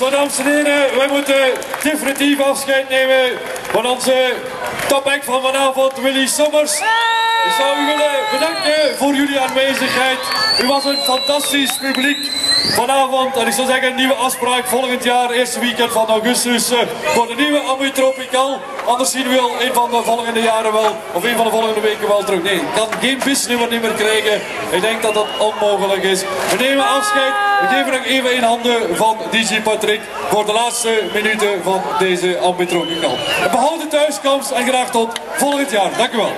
Zo, dames en heren, wij moeten definitief afscheid nemen van onze topact van vanavond, Willy Sommers. Ik zou u willen bedanken voor jullie aanwezigheid. U was een fantastisch publiek vanavond. En ik zou zeggen, een nieuwe afspraak volgend jaar, eerste weekend van augustus, voor de nieuwe Ambu Tropical. Anders zien we wel een van de volgende jaren wel, of een van de volgende weken wel terug. Nee, ik kan geen bisnummer niet meer krijgen. Ik denk dat dat onmogelijk is. We nemen afscheid. We geven nog even in handen van DJ Patrick voor de laatste minuten van deze Ambu Tropical. Behoud de thuiskomst en graag tot volgend jaar. Dank u wel.